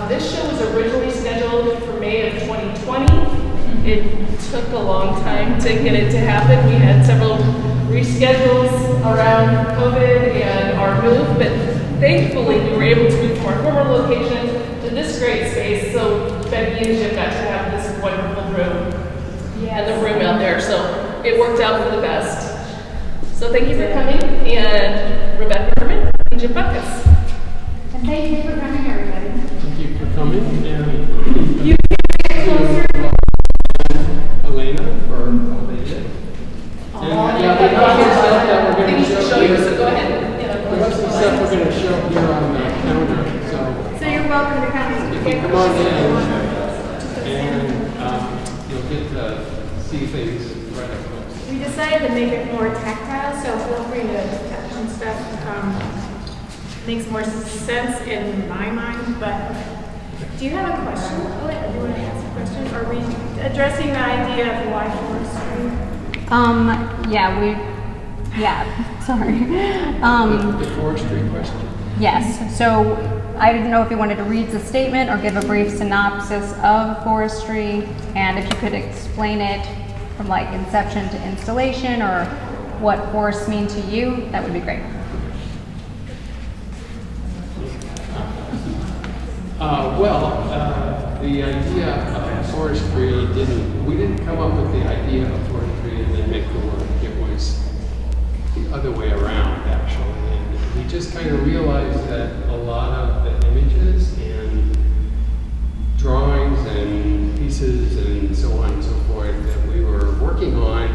This show was originally scheduled for May of 2020. It took a long time to get it to happen. We had several reschedules around COVID and our move, but thankfully we were able to move from our former location to this great space, so Becky and Jim got to have this wonderful room and the room out there, so it worked out for the best. So thank you for coming, and Rebecca, Hermann, and Jim Butkus. And thank you for coming, everybody. Thank you for coming, and You can get closer. Elena for all they did. We have some stuff that we're going to show you, so go ahead. We have some stuff we're going to show here on the counter, So you're welcome to come. you can come on in, and you'll get to see things right up close. We decided to make it more tactile, so feel free to touch and stuff. Makes more sense in my mind, but do you have a question? Do you want to ask a question? Are we addressing the idea of why forestry? Sorry. The forestry question? Yes, so I didn't know if you wanted to read the statement or give a brief synopsis of forestry, and if you could explain it from like inception to installation, or what forests mean to you, that would be great. The idea of forestry we didn't come up with the idea of forestry and then make the work. It was the other way around, actually. And we just kind of realized that a lot of the images and drawings and pieces and so on and so forth that we were working on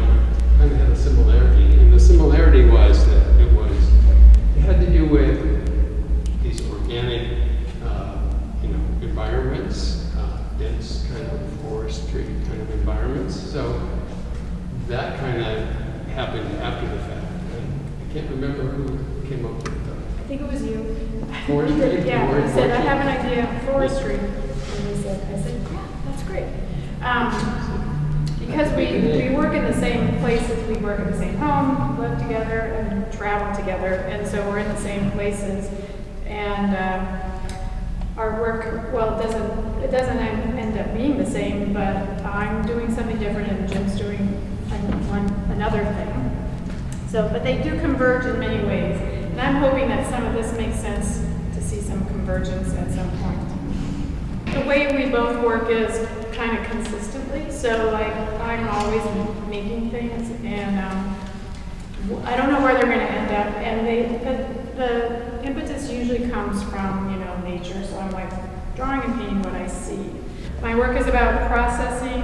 kind of had a similarity. And the similarity was that it had to do with these organic environments, dense kind of forestry kind of environments. So that kind of happened after the fact. And I can't remember who came up with I think it was you. forestry. Yeah, you said, I have an idea of forestry. And I said, yeah, that's great. Because we work in the same places, we work in the same home, live together, and travel together, and so we're in the same places. And our work, well, it doesn't end up being the same, but I'm doing something different and Jim's doing another thing. So, but they do converge in many ways. And I'm hoping that some of this makes sense to see some convergence at some point. The way we both work is kind of consistently. So like, I'm always making things, and I don't know where they're going to end up. And the impetus usually comes from, nature. So I'm like drawing and painting what I see. My work is about processing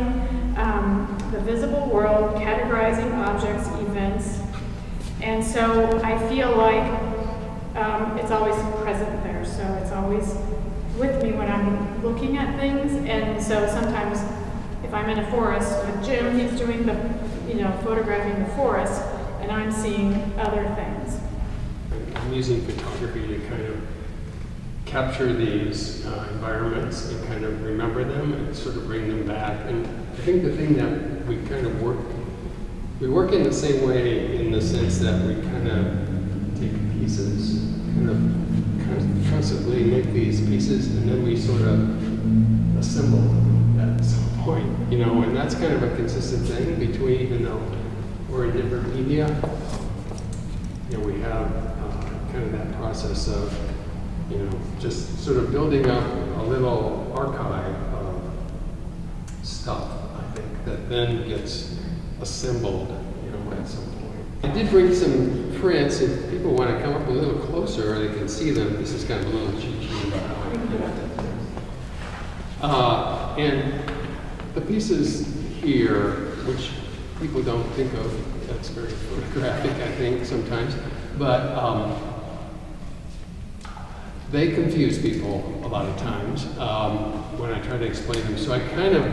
the visible world, categorizing objects, events. And so I feel like it's always present there. So it's always with me when I'm looking at things. And so sometimes if I'm in a forest with Jim, he's doing the, photographing the forest, and I'm seeing other things. I'm using photography to kind of capture these environments and kind of remember them and sort of bring them back. And I think the thing that we kind of we work in the same way in the sense that we kind of take pieces, kind of constantly make these pieces, and then we sort of assemble at some point, and that's kind of a consistent thing between, even though we're in different media, we have kind of that process of just sort of building up a little archive of stuff, I think, that then gets assembled, at some point. I did bring some prints. If people want to come up a little closer, they can see them. This is kind of a little cheat sheet about how I did that. And the pieces here, which people don't think of, that's very photographic, I think, sometimes, but they confuse people a lot of times when I try to explain them. So I kind of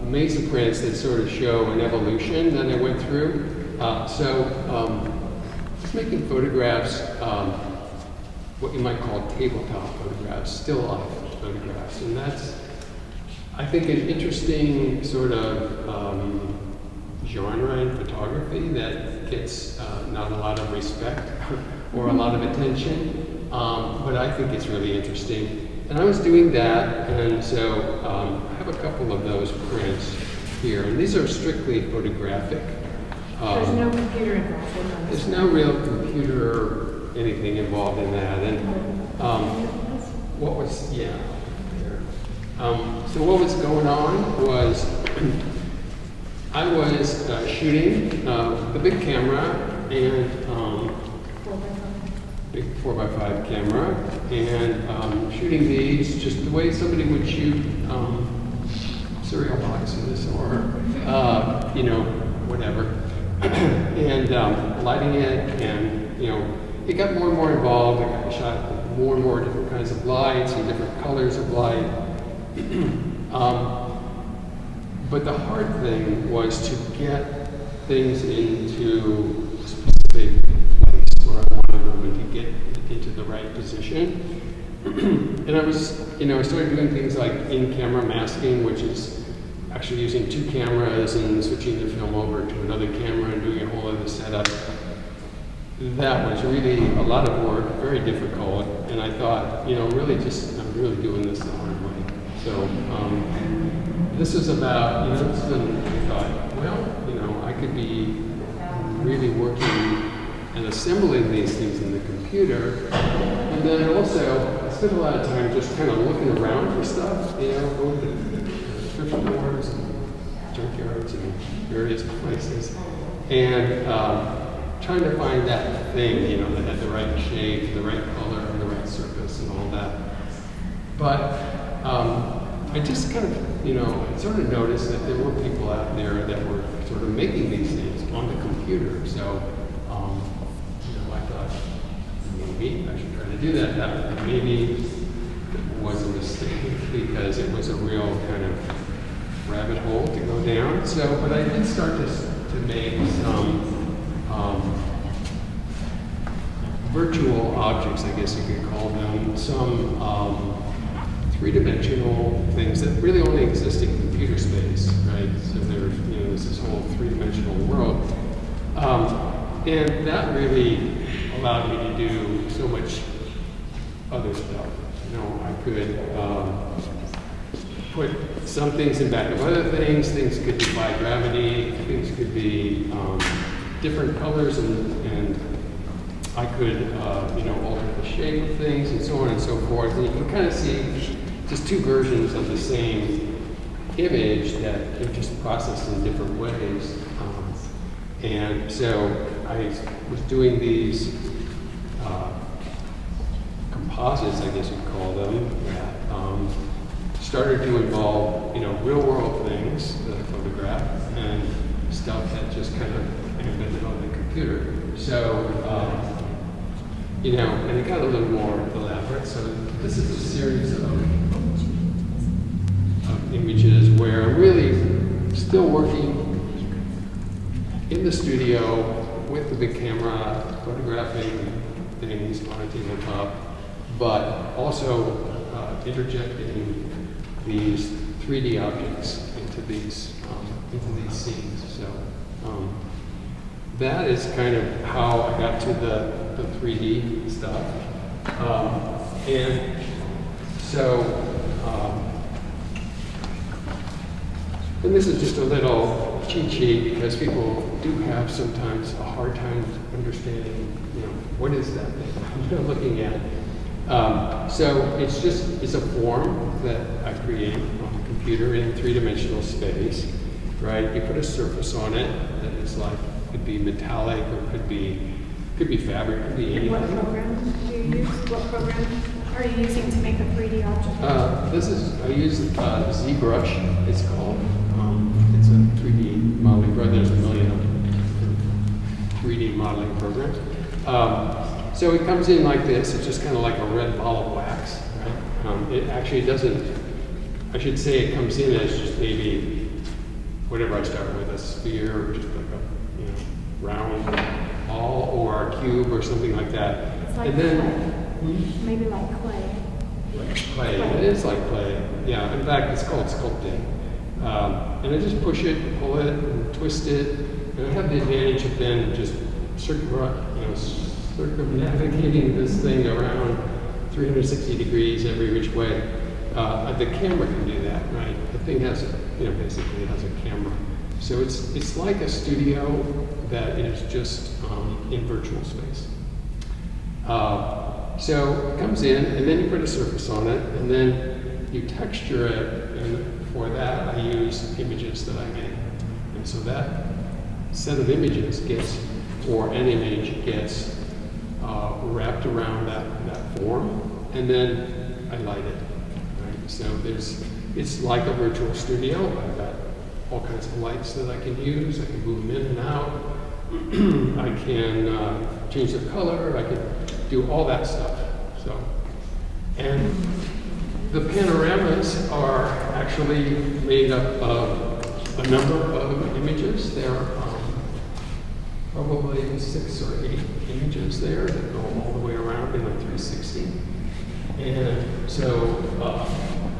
made some prints that sort of show an evolution that I went through. Just making photographs, what you might call tabletop photographs, still life photographs. And that's, I think, an interesting sort of genre in photography that gets not a lot of respect or a lot of attention. But I think it's really interesting. And I was doing that, and so I have a couple of those prints here, and these are strictly photographic. There's no computer involved in them. There's no real computer or anything involved in that. And what was, yeah. There. So what was going on was I was shooting the big camera and big 4x5 camera and shooting these just the way somebody would shoot cereal boxes or you know, whatever. And lighting it, and you know, it got more and more involved. I shot with more and more different kinds of lights and different colors of light. But the hard thing was to get things into a specific place where I wanted them to get into the right position. And I was, you know, I started doing things like in-camera masking, which is actually using two cameras and switching the film over to another camera and doing a whole other setup. That was really a lot of work, very difficult, and I thought, you know, really just, I'm really doing this the hard way. So this is about, you know, this is when I thought, well, you know, I could be really working and assembling these things in the computer. And then also, I spent a lot of time just kind of looking around for stuff, you know, going to thrift stores and junkyards and various places, and trying to find that thing, you know, that had the right shape, the right color, and the right surface, and all that. But I just kind of, you know, sort of noticed that there were people out there that were sort of making these things on the computer. So, you know, I thought maybe I should try to do that. That maybe it was a mistake because it was a real kind of rabbit hole to go down. So, but I did start to make some virtual objects, I guess you could call them, some three-dimensional things that really only exist in computer space, right? So there's, you know, there's this whole three-dimensional world. And that really allowed me to do so much other stuff. You know, I could put some things in back of other things. Things could defy gravity. Things could be different colors, and I could, you know, alter the shape of things and so on and so forth. And you can kind of see just two versions of the same image that are just processed in different ways. And so I was doing these composites, I guess you'd call them, that started to involve, you know, real-world things that I photographed and stuff that just kind of embedded on the computer. So, you know, and it got a little more elaborate. So this is a series of images where I'm really still working in the studio with the big camera, photographing things on a tabletop, but also interjecting these 3D objects into these scenes. So that is kind of how I got to the 3D stuff. And so, and this is just a little cheat sheet because people do have sometimes a hard time understanding, you know, what is that thing they're looking at. So it's a form that I create on the computer in three-dimensional space, right? You put a surface on it that is like, could be metallic or could be fabric, could be anything. What program do you use? What program are you using to make a 3D object? I use ZBrush, it's called. It's a 3D modeling program. There's a million of 3D modeling programs. So it comes in like this. It's just kind of like a red ball of wax, right? It actually doesn't, I should say it comes in as just maybe whatever I start with, a sphere or just like a, you know, round ball or a cube or something like that. It's like and then, clay. Maybe like clay. Like clay. It is like clay. Yeah, in fact, it's called sculpting. And I just push it, and pull it, and twist it. And I have the advantage of then just circumnavigating this thing around 360 degrees every which way. The camera can do that, right? The thing has, basically it has a camera. So it's like a studio that is just in virtual space. So it comes in, and then you put a surface on it, and then you texture it, and for that I use images that I make. And so that set of images gets, or an image gets wrapped around that form, and then I light it. Right? So it's like a virtual studio. I've got all kinds of lights that I can use. I can move them in and out. I can change the color. I can do all that stuff. So, and the panoramas are actually made up of a number of images. There are probably 6 or 8 images there that go all the way around in a 360. And so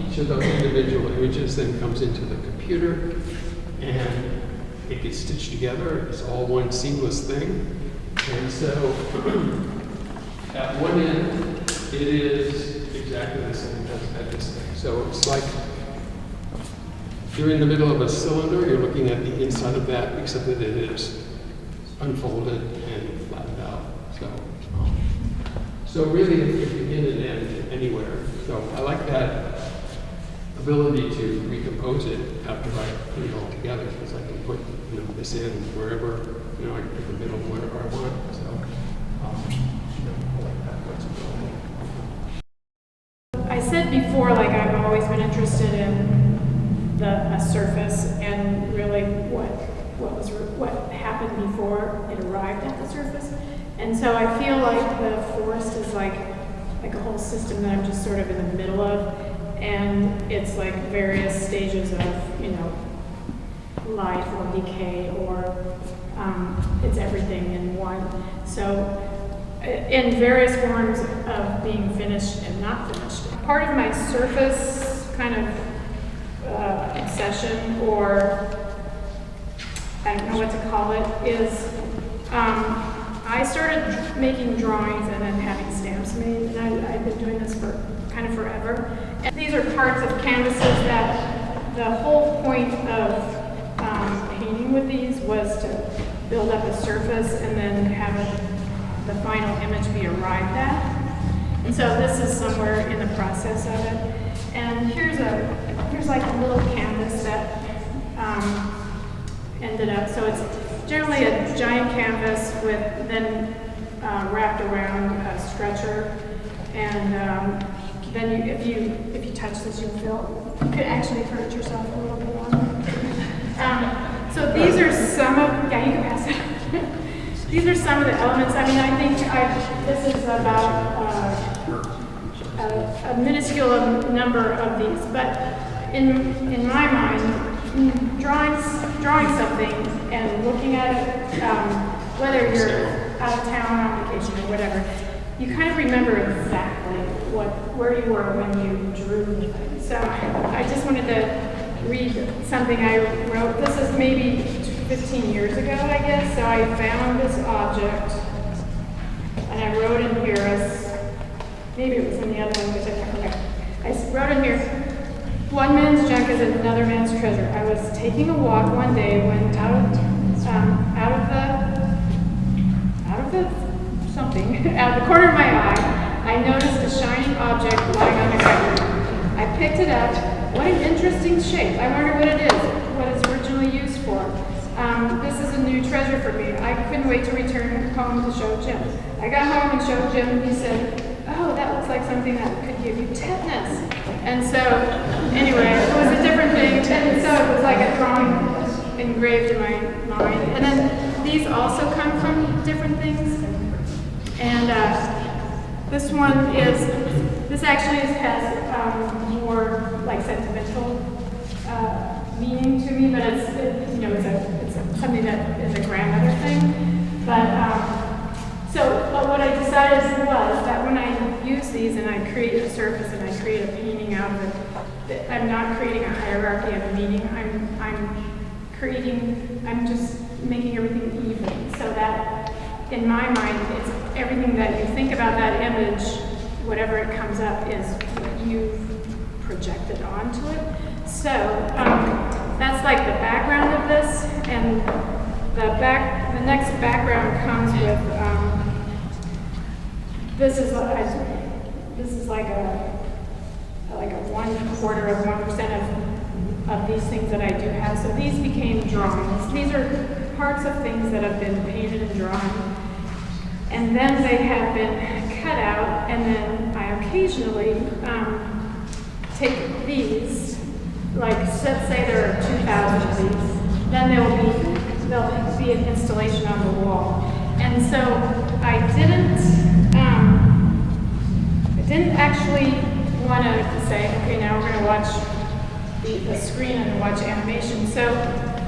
each of those individual images then comes into the computer, and it gets stitched together. It's all one seamless thing. And so at one end, it is exactly the same as this thing. So it's like you're in the middle of a cylinder, you're looking at the inside of that, except that it is unfolded and flattened out. So really, it can begin and end anywhere. So I like that ability to recompose it after I put it all together, because I can put this in wherever, I can put the middle wherever I want. So I like that flexibility. I said before, like, I've always been interested in a surface and really what happened before it arrived at the surface. And so I feel like the forest is like a whole system that I'm just sort of in the middle of, and it's like various stages of life or decay, or it's everything in one. So in various forms of being finished and not finished. Part of my surface kind of obsession, or I don't know what to call it, is I started making drawings and then having stamps made, and I've been doing this for kind of forever. And these are parts of canvases that the whole point of painting with these was to build up a surface and then have the final image be arrived at. And so this is somewhere in the process of it. And here's like a little canvas that ended up, so it's generally a giant canvas with then wrapped around a stretcher, and then if you touch this, you could actually hurt yourself a little bit more. So these are some of, you can pass it. These are some of the elements. I mean, I think this is about a minuscule number of these, but in my mind, drawing something and looking at it, whether you're out of town on vacation or whatever, you kind of remember exactly where you were when you drew the thing. So I just wanted to read something I wrote. This is maybe 15 years ago, I guess. So I found this object, and I wrote in here, maybe it was in the other one, which I can't remember. I wrote in here, one man's junk is another man's treasure. I was taking a walk one day when out of the corner of my eye, I noticed a shining object lying on the ground. I picked it up. What an interesting shape. I wonder what it is, what it's originally used for. This is a new treasure for me. I couldn't wait to return home to show Jim. I got home and showed Jim, and he said, oh, that looks like something that could give you tetanus. And so, anyway, it was a different thing. And so it was like a drawing engraved in my mind. And then these also come from different things. And this actually has more like sentimental meaning to me, but it's something that is a grandmother thing. But what I decided was that when I use these and I create a surface and I create a painting out of it, I'm not creating a hierarchy of meaning. I'm just making everything even, so that in my mind, it's everything that you think about that image whatever it comes up is what you've projected onto it. So that's like the background of this, and the next background comes with this is like a 1/4 of 1% of these things that I do have. So these became drawings. These are parts of things that have been painted and drawn. And then they have been cut out, and then I occasionally take these, like let's say there are 2,000 of these, then there'll be an installation on the wall. And so I didn't actually want to say, okay, now we're going to watch the screen and watch animation. So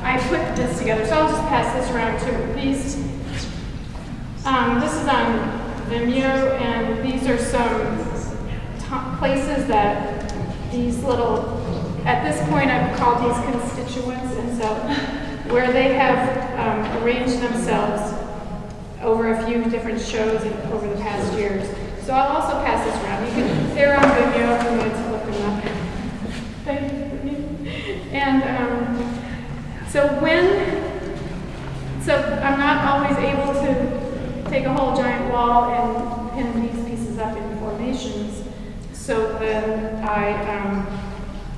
I put this together. So I'll just pass this around too. These, this is on Vimeo, and these are some places that these little, at this point I've called these constituents, and so where they have arranged themselves over a few different shows over the past years. So I'll also pass this around. They're on Vimeo if you want to look them up. Thank you. And so I'm not always able to take a whole giant wall and pin these pieces up in formations. So then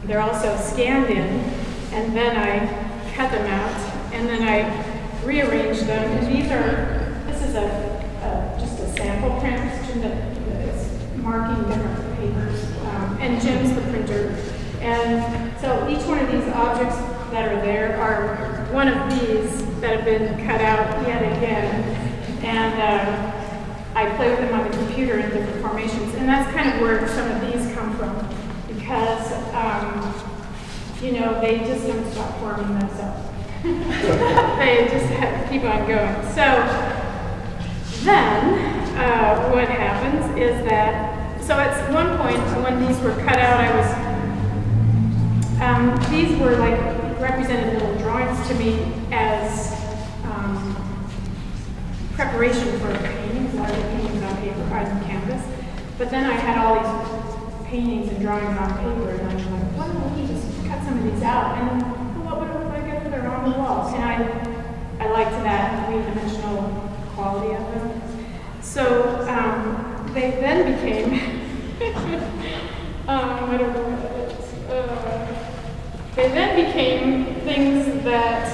they're also scanned in, and then I cut them out, and then I rearrange them. And this is just a sample print. It's marking different papers, and Jim's the printer. And so each one of these objects that are there are one of these that have been cut out yet again. And I play with them on the computer in different formations. And that's kind of where some of these come from, because, they just don't stop forming themselves. They just keep on going. So then what happens is that, so at one point when these were cut out, these were like represented little drawings to me as preparation for paintings, larger paintings on paper, on canvas. But then I had all these paintings and drawings on paper, and I was like, why don't we just cut some of these out? And what would it look like if they're on the walls? And I liked that three-dimensional quality of them. So they then became, I don't know what it is. They then became things that,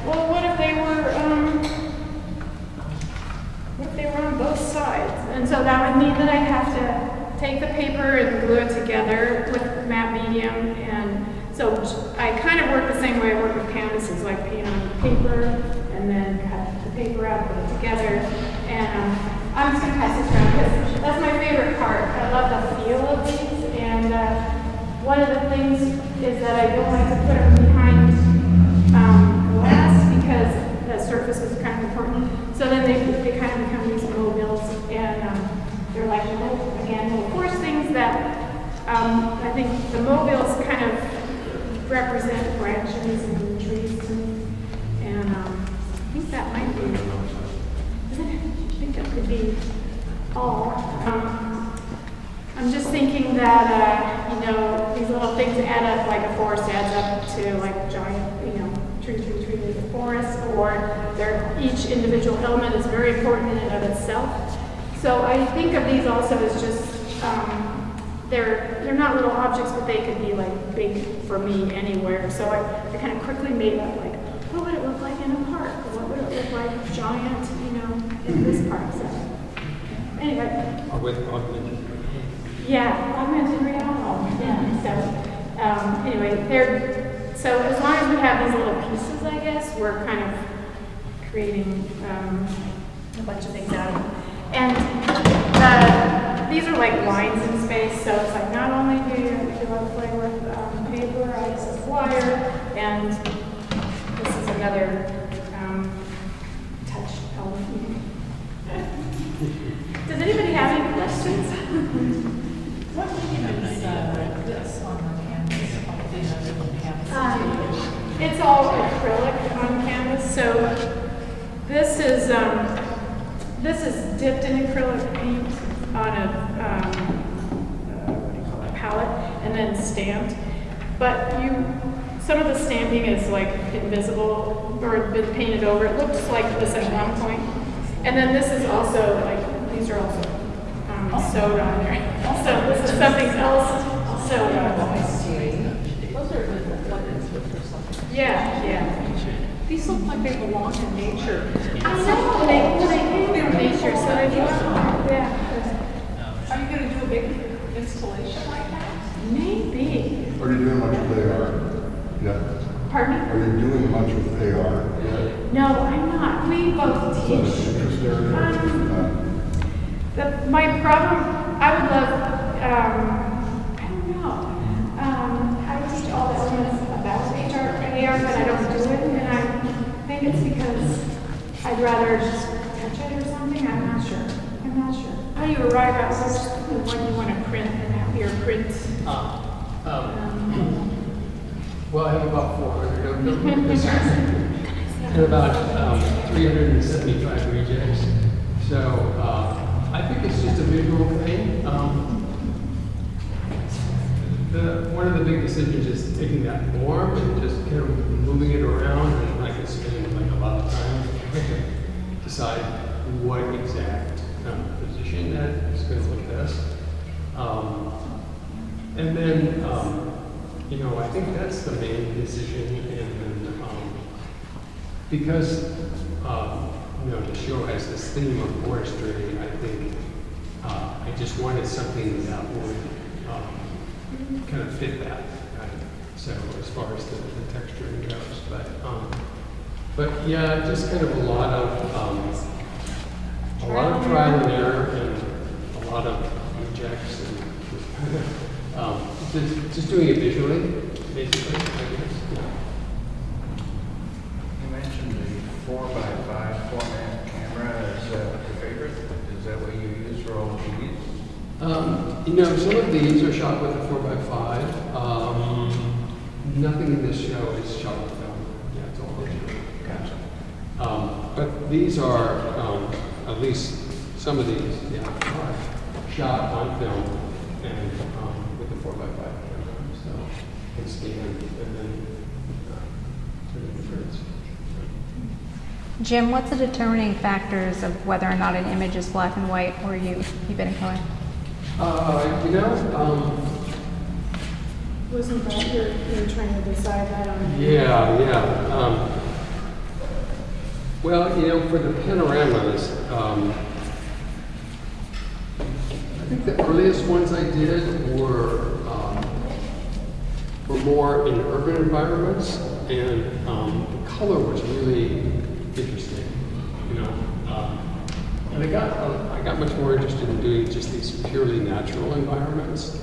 well, what if they were on both sides? And so that would mean that I have to take the paper and glue it together with matte medium. And so I kind of work the same way I work with canvases, like paint on paper and then cut the paper out, put it together. And I'm just going to pass this around because that's my favorite part. I love the feel of these. And one of the things is that I don't like to put them behind glass because the surface is kind of important. So then they kind of become these mobiles, and they're like little force things that I think the mobiles kind of represent branches and trees to me. And I think that might be, I think that could be all. I'm just thinking that, these little things add up, like a forest adds up to like giant, tree, there's a forest, or each individual element is very important in and of itself. So I think of these also as just, they're not little objects, but they could be like big for me anywhere. So I kind of quickly made up like, what would it look like in a park? Or what would it look like giant, in this park? So anyway. Or with augmented. Yeah, augmented reality. Yeah. So anyway, so as long as we have these little pieces, I guess we're kind of creating a bunch of things out of them. And these are like lines in space, so it's like not only do I play with paper, I use wire, and this is another touch element. Does anybody have any questions? What medium is this on the canvas? It's all acrylic on canvas. So this is dipped in acrylic paint on a then stamped. But some of the stamping is like invisible or been painted over. It looks like this at one point. And then this is also like, these are also sewed on there. So this is something else sewed on. Those are good buttons for something. Yeah. These look like they belong in nature. I know, they came from nature, so they do. Yeah. Are you gonna do a big installation like that? Maybe. Are you doing much with AR? Yeah. Pardon me? Are you doing much with AR? Yeah. No, I'm not. We both Is that an teach. interest area? My problem, I would love, I don't know. I teach all the elements about AR, but I don't do it, and I think it's because I'd rather just touch it or something. I'm not sure. How do you arrive at the one you want to print and have your print? Well, I have about 400 of them, and about 375 rejects. So I think it's just a visual thing. One of the big decisions is taking that form and just kind of moving it around, and I can spend like a lot of time to decide what exact position that is going to look best. And then, I think that's the main decision. And then, because, the show has this theme of forestry, I think I just wanted something that would kind of fit that. Right? So as far as the texturing goes, but yeah, just kind of a lot of trial and error and a lot of rejects and just doing it visually, basically, I guess. Yeah. You mentioned the 4x5 format camera. Is that your favorite? Is that what you use for all of these? Some of these are shot with a 4x5. Nothing in this show is shot with film. Yeah, it's all digital. Gotcha. But these are, at least some of these, are shot on film and with the 4x5 camera. So it's scanned and then turn into prints. Jim, what's the determining factors of whether or not an image is black and white or you've been in color? Wasn't that you're trying to decide that on? Yeah. Well, for the panoramas, I think the earliest ones I did were more in urban environments, and the color was really interesting. And I got much more interested in doing just these purely natural environments.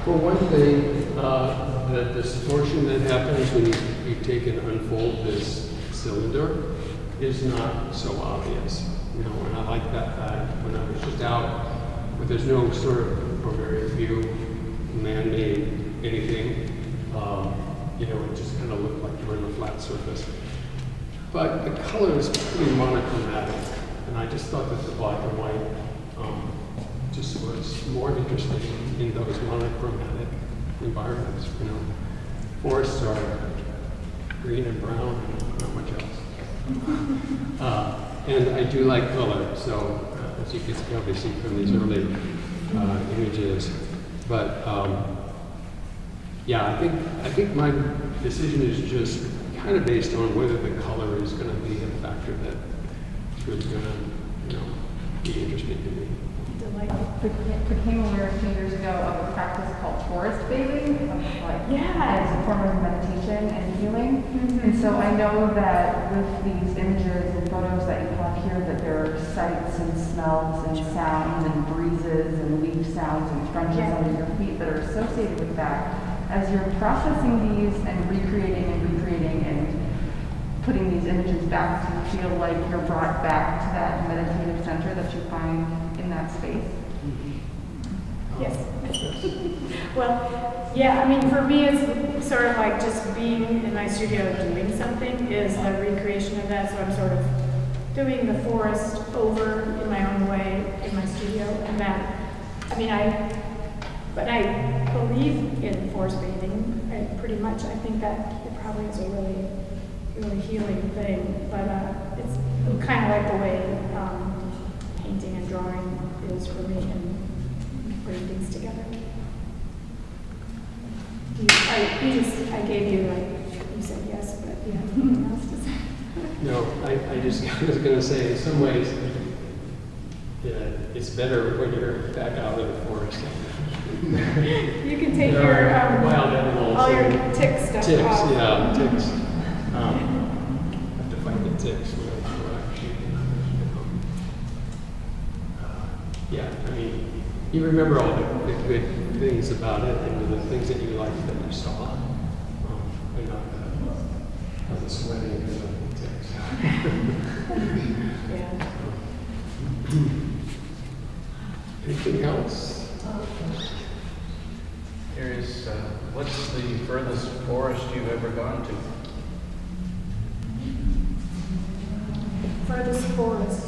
For one thing, the distortion that happens when you take and unfold this cylinder is not so obvious. And I like that fact when I was just out, where there's no sort of, or very few man-made anything. It just kind of looked like you're on a flat surface. But the color is pretty monochromatic, and I just thought that the black and white just was more interesting in those monochromatic environments. Forests are green and brown, and not much else. And I do like color, so as you can probably see from these early images. But I think my decision is just kind of based on whether the color is going to be a factor that's really going to, be interesting to me. Became aware a few years ago of a practice called forest bathing, as a form of meditation and healing. And so I know that with these images and photos that you have here, that there are sights and smells and sounds and breezes and leaf sounds and crunches under your feet that are associated with that. As you're processing these and recreating and putting these images back, do you feel like you're brought back to that meditative center that you find in that space? Yes. Well, yeah, for me, it's sort of like just being in my studio doing something is the recreation of that. So I'm sort of doing the forest over in my own way in my studio. And that, But I believe in forest bathing, pretty much. I think that it probably is a really, really healing thing. But it's kind of like the way painting and drawing is for me and putting things together. I gave you you said yes, but you have anything else to say? No, I was going to say, in some ways, it's better when you're back out of the forest. You can take There your are wild animals all your and tick stuff ticks, off. yeah, ticks. Have to find the ticks when I'm shooting. Yeah, I mean, you remember all the good things about it and the things that you liked that you saw, and not the sweating because of the ticks. Yeah. Anything else? What's the furthest forest you've ever gone to? Furthest forest.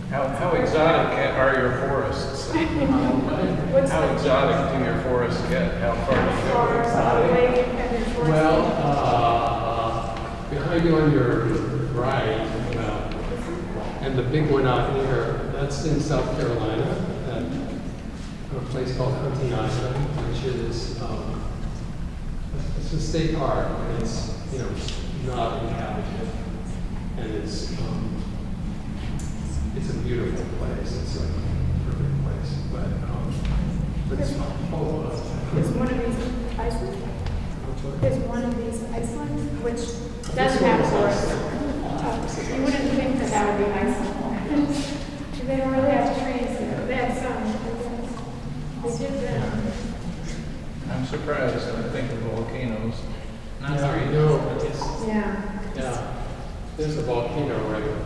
How exotic are your forests? What's How the exotic do your forests get? How far do you go? forest away and then forest? Well, behind you on your right, and the big one out here, that's in South Carolina, at a place called Hunting Island, which is it's a state park, and it's not inhabited, and it's a beautiful place. It's like a perfect place, but it's full of. Is one of these Iceland? Is one of these Iceland, which This doesn't one have is forests? You wouldn't think that would be Iceland. They don't really have trees there. They have some, I guess. They did them. I'm surprised. I think of volcanoes. Not Yeah, three. no, it's, Yeah. yeah, there's a volcano right here.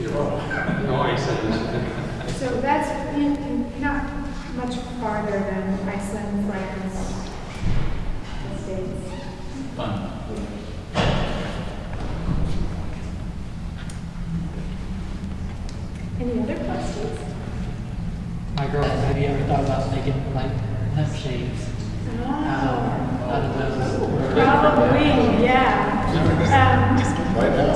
No, Iceland. So that's not much farther than Iceland, France, the States. Fun. Any other questions? My girlfriend, have you ever thought about making like lampshades out of those? Probably, yeah. Right now.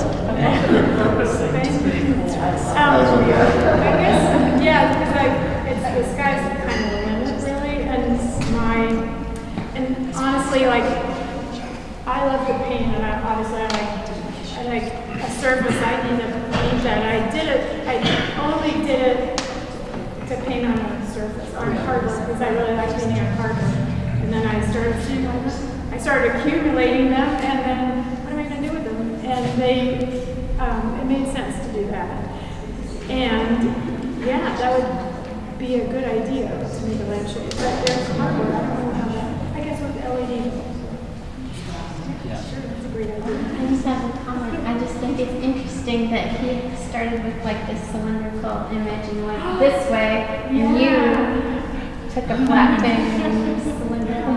I guess, yeah, because the sky's kind of the limit, really, and honestly, like, I love to paint, and I like a surface. I need to paint that. I only did it to paint on a surface, on cardboard, because I really like painting on cardboard. And then I started accumulating them, and then what am I going to do with them? And it made sense to do that. And yeah, that would be a good idea to make a lampshade. But there's cardboard. I don't know how that. I guess with LED. Yeah. Sure, that's a great idea. I just have a comment. I just think it's interesting that he started with like this cylindrical image and went this way, and you took a flat thing and cylindrical.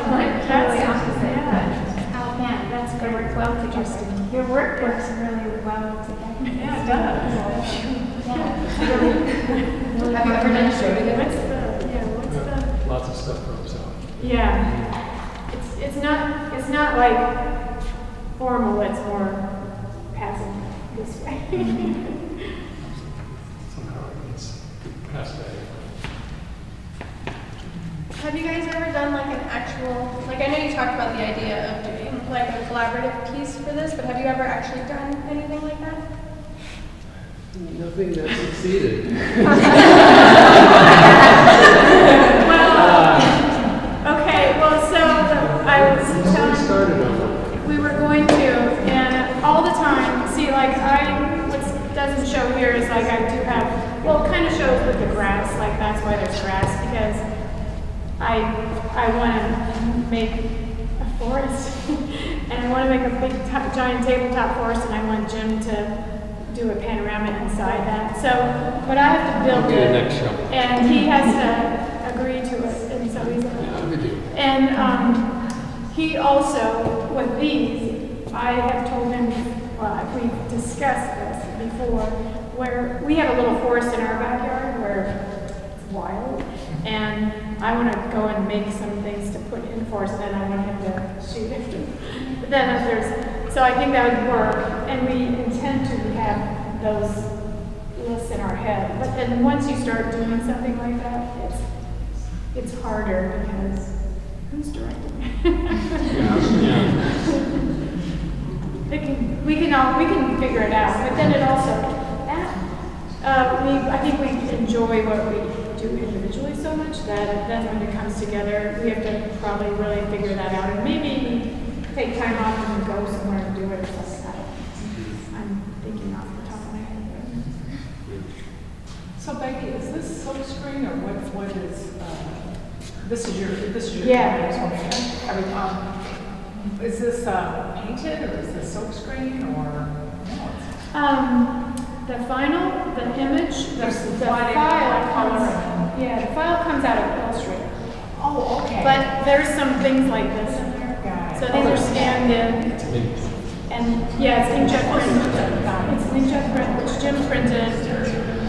Like totally opposite. Yeah. How bad? That's They great. work well together. Interesting. Your work works really well together. Yeah, it does. Yeah, it's really Have you ever done a show together? What's the Lots of stuff comes out. Yeah, it's not like formal. It's more passive this way. Somehow it gets passed back. Have you guys ever done like an actual, like I know you talked about the idea of doing like a collaborative piece for this, but have you ever actually done anything like that? Nothing that succeeded. Okay, well, so I was We telling. started on it. We were going to, and all the time, see, like what doesn't show here is like I do have, well, it kind of shows with the grass, like that's why there's grass, because I want to make a forest, and I want to make a big giant tabletop forest, and I want Jim to do a panorama inside that. So, but I have to build I'll do the it, next show. and he has to agree to it, and so he's. Yeah, we do. And he also, with these, I have told him, we've discussed this before, where we have a little forest in our backyard where it's wild, and I want to go and make some things to put in for us, and then I want him to shoot it. But then if there's, so I think that would work, and we intend to have those lists in our head. But then once you start doing something like that, it's harder because who's directing? We can figure it out, but then it also, I think we enjoy what we do individually so much that then when it comes together, we have to probably really figure that out and maybe take time off and go somewhere and do it or something. I'm thinking off the top of my head. So Becky, is this silk screen or what is, this is your. Yeah. Is this painted or is this silk screen or no? The final, the image, the file file comes, yeah, the file comes out of Illustrator. Oh, okay. But there's some things like this in there. So these are scanned in. And yeah, it's inkjet print. It's an inkjet print, which Jim printed.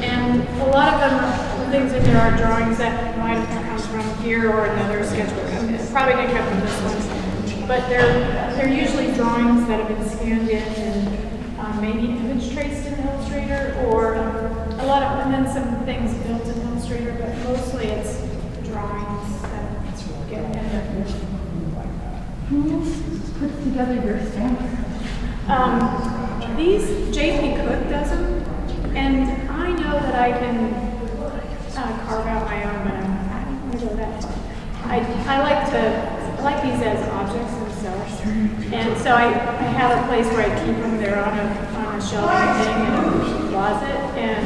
And a lot of them, the things in there are drawings that might have come from here or another sketchbook. Probably didn't come from this one. But they're usually drawings that have been scanned in and maybe image traced in Illustrator or a lot of, and then some things built in Illustrator, but mostly it's drawings that get ended. Who puts together your stamps? These JP Cook does them, and I know that I can carve out my own, but I don't want to go that far. I like these as objects themselves, and so I have a place where I keep them. They're on a shelving thing in a closet, and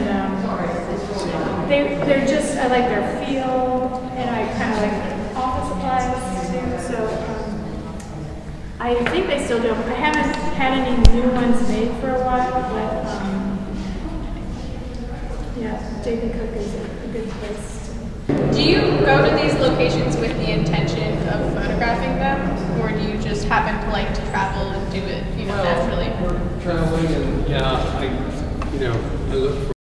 they're just, I like their feel, and I kind of like office supplies too. So I think they still do them. I haven't had any new ones made for a while, but yeah, JP Cook is a good place. Do you go to these locations with the intention of photographing them, or do you just happen to like to travel and do it, naturally? We're traveling and I look for